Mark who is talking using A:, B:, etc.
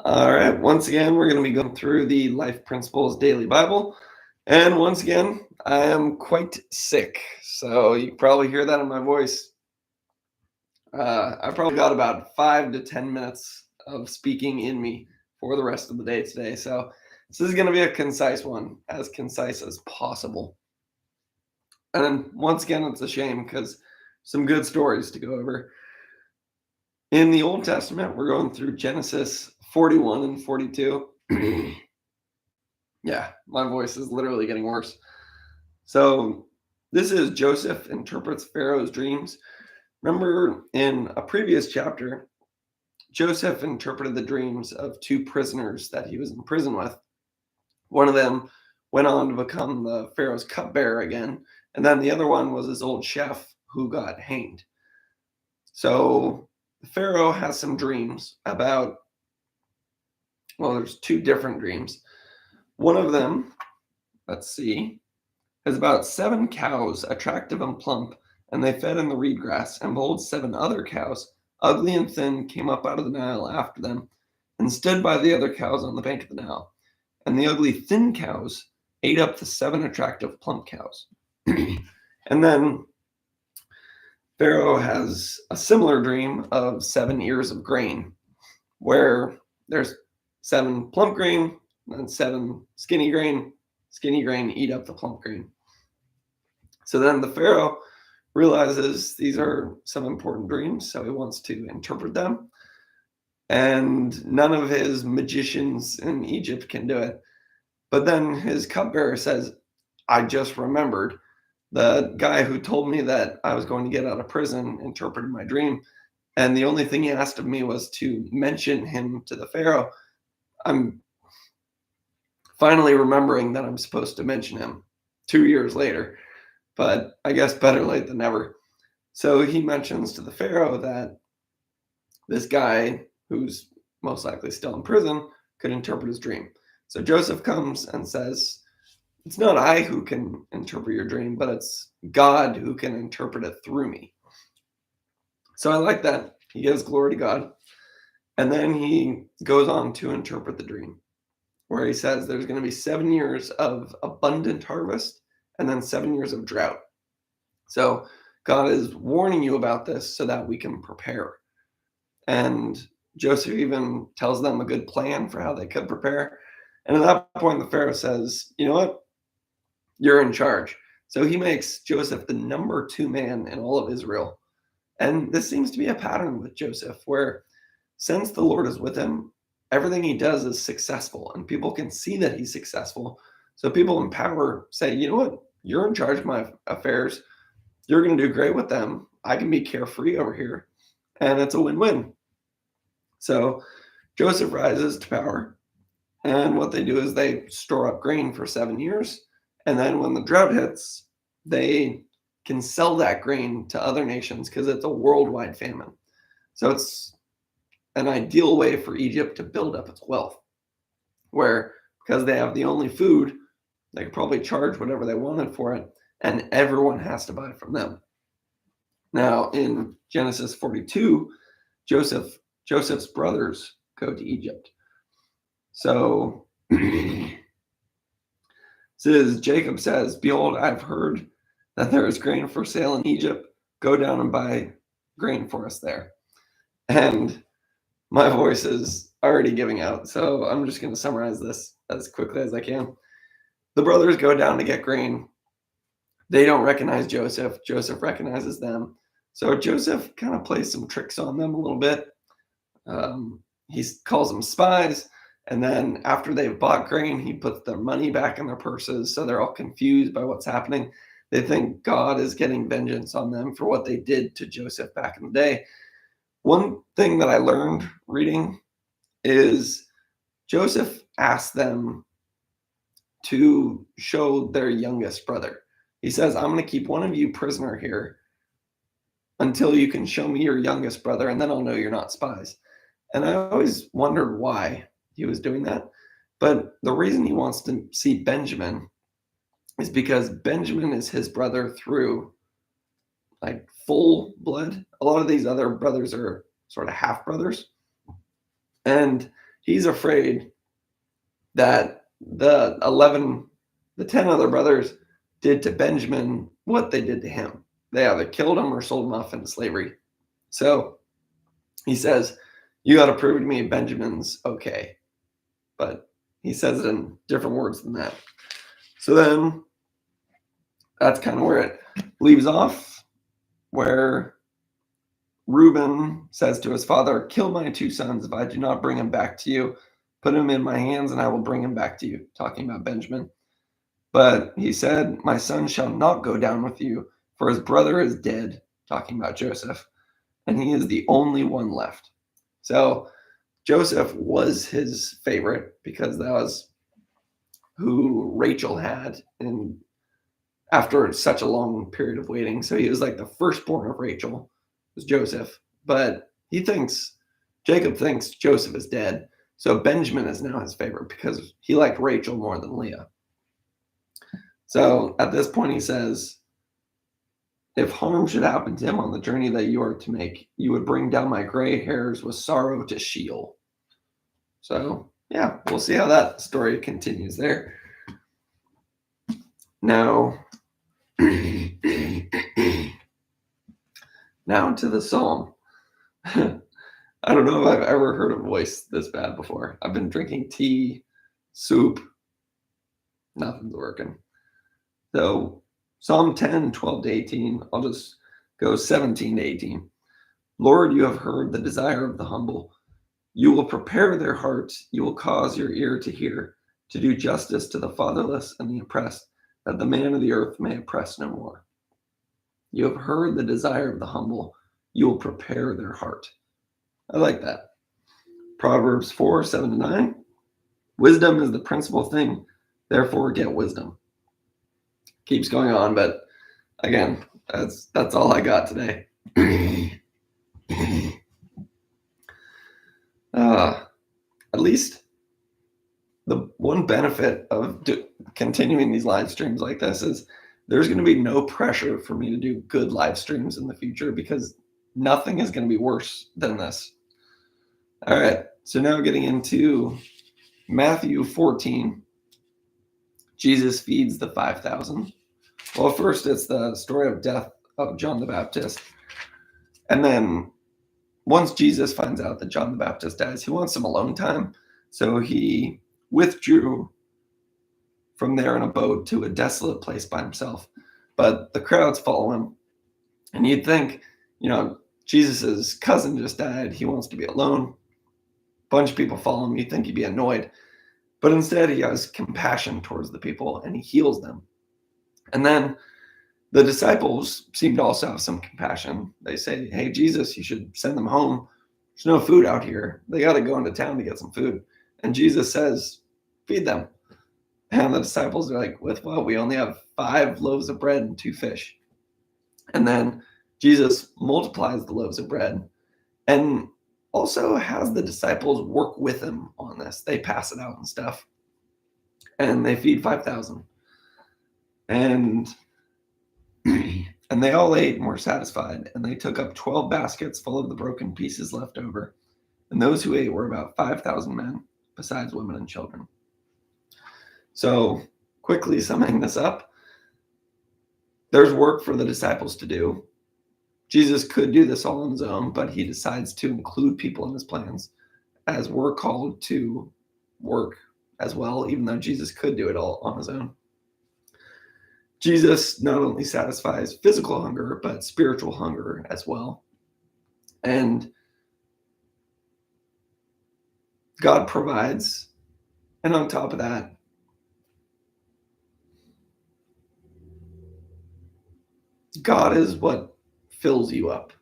A: All right, once again, we're going to be going through the Life Principles Daily Bible. And once again, I am quite sick. So you can probably hear that in my voice. I probably got about 5 to 10 minutes of speaking in me for the rest of the day today. So this is going to be a concise one, as concise as possible. And once again, it's a shame because some good stories to go over. In the Old Testament, we're going through Genesis 41 and 42. Yeah, my voice is literally getting worse. So this is Joseph interprets Pharaoh's dreams. Remember in a previous chapter, Joseph interpreted the dreams of two prisoners that he was in prison with. One of them went on to become the Pharaoh's cupbearer again, and then the other one was his old chef who got hanged. So the Pharaoh has some dreams about, well, there's two different dreams. One of them, let's see, is about 7 cows, attractive and plump, and they fed in the reed grass. And behold, 7 other cows, ugly and thin, came up out of the Nile after them, and stood by the other cows on the bank of the Nile. And the ugly, thin cows ate up the 7 attractive, plump cows. And then Pharaoh has a similar dream of 7 ears of grain, where there's 7 plump grain and 7 skinny grain. Skinny grain eat up the plump grain. So then the Pharaoh realizes these are some important dreams, so he wants to interpret them. And none of his magicians in Egypt can do it. But then his cupbearer says, I just remembered the guy who told me that I was going to get out of prison interpreted my dream. And the only thing he asked of me was to mention him to the Pharaoh. I'm finally remembering that I'm supposed to mention him 2 years later. But I guess better late than never. So he mentions to the Pharaoh that this guy, who's most likely still in prison, could interpret his dream. So Joseph comes and says, it's not I who can interpret your dream, but it's God who can interpret it through me. So I like that. He gives glory to God. And then he goes on to interpret the dream, where he says there's going to be 7 years of abundant harvest and then 7 years of drought. So God is warning you about this so that we can prepare. And Joseph even tells them a good plan for how they could prepare. And at that point, the Pharaoh says, you know what? You're in charge. So he makes Joseph the number 2 man in all of Israel. And this seems to be a pattern with Joseph, where since the Lord is with him, everything he does is successful, and people can see that he's successful. So people in power say, you know what? You're in charge of my affairs. You're going to do great with them. I can be carefree over here. And it's a win-win. So Joseph rises to power. And what they do is they store up grain for 7 years. And then when the drought hits, they can sell that grain to other nations because it's a worldwide famine. So it's an ideal way for Egypt to build up its wealth, where because they have the only food, they could probably charge whatever they wanted for it, and everyone has to buy from them. Now, in Genesis 42, Joseph's brothers go to Egypt. So Jacob says, behold, I've heard that there is grain for sale in Egypt. Go down and buy grain for us there. And my voice is already giving out, so I'm just going to summarize this as quickly as I can. The brothers go down to get grain. They don't recognize Joseph. Joseph recognizes them. So Joseph kind of plays some tricks on them a little bit. He calls them spies. And then after they've bought grain, he puts their money back in their purses. So they're all confused by what's happening. They think God is getting vengeance on them for what they did to Joseph back in the day. One thing that I learned reading is Joseph asked them to show their youngest brother. He says, I'm going to keep one of you prisoner here until you can show me your youngest brother, and then I'll know you're not spies. And I always wondered why he was doing that. But the reason he wants to see Benjamin is because Benjamin is his brother through like full blood. A lot of these other brothers are sort of half brothers. And he's afraid that the 10 other brothers did to Benjamin what they did to him. They either killed him or sold him off into slavery. So he says, you got to prove to me Benjamin's okay. But he says it in different words than that. So then that's kind of where it leaves off, where Reuben says to his father, kill my 2 sons if I do not bring him back to you. Put him in my hands and I will bring him back to you, talking about Benjamin. But he said, my son shall not go down with you, for his brother is dead, talking about Joseph, and he is the only one left. So Joseph was his favorite because that was who Rachel had in after such a long period of waiting. So he was like the firstborn of Rachel, was Joseph. But Jacob thinks Joseph is dead. So Benjamin is now his favorite because he liked Rachel more than Leah. So at this point he says, if harm should happen to him on the journey that you are to make, you would bring down my gray hairs with sorrow to Sheol. So yeah, we'll see how that story continues there. Now, now to the psalm. I don't know if I've ever heard a voice this bad before. I've been drinking tea, soup, nothing's working. So Psalm 10, 12 to 18, I'll just go 17 to 18. Lord, you have heard the desire of the humble. You will prepare their hearts. You will cause your ear to hear, to do justice to the fatherless and the oppressed, that the man of the earth may oppress no more. You have heard the desire of the humble. You will prepare their heart. I like that. Proverbs 4, 7 to 9. Wisdom is the principal thing. Therefore, get wisdom. Keeps going on, but again, that's all I got today. At least the one benefit of continuing these live streams like this is there's going to be no pressure for me to do good live streams in the future because nothing is going to be worse than this. All right, so now getting into Matthew 14. Jesus feeds the 5,000. Well, first it's the story of death of John the Baptist. And then once Jesus finds out that John the Baptist dies, he wants some alone time. So he withdrew from there in a boat to a desolate place by himself. But the crowds follow him. And you'd think, Jesus's cousin just died. He wants to be alone. A bunch of people follow him. You'd think he'd be annoyed. But instead, he has compassion towards the people and he heals them. And then the disciples seem to also have some compassion. They say, hey, Jesus, you should send them home. There's no food out here. They got to go into town to get some food. And Jesus says, feed them. And the disciples are like, with what? We only have 5 loaves of bread and 2 fish. And then Jesus multiplies the loaves of bread and also has the disciples work with him on this. They pass it out and stuff. And they feed 5,000. And they all ate and were satisfied. And they took up 12 baskets full of the broken pieces left over. And those who ate were about 5,000 men, besides women and children. So quickly summing this up, there's work for the disciples to do. Jesus could do this all on his own, but he decides to include people in his plans, as we're called to work as well, even though Jesus could do it all on his own. Jesus not only satisfies physical hunger, but spiritual hunger as well. And God provides. And on top of that, God is what fills you up.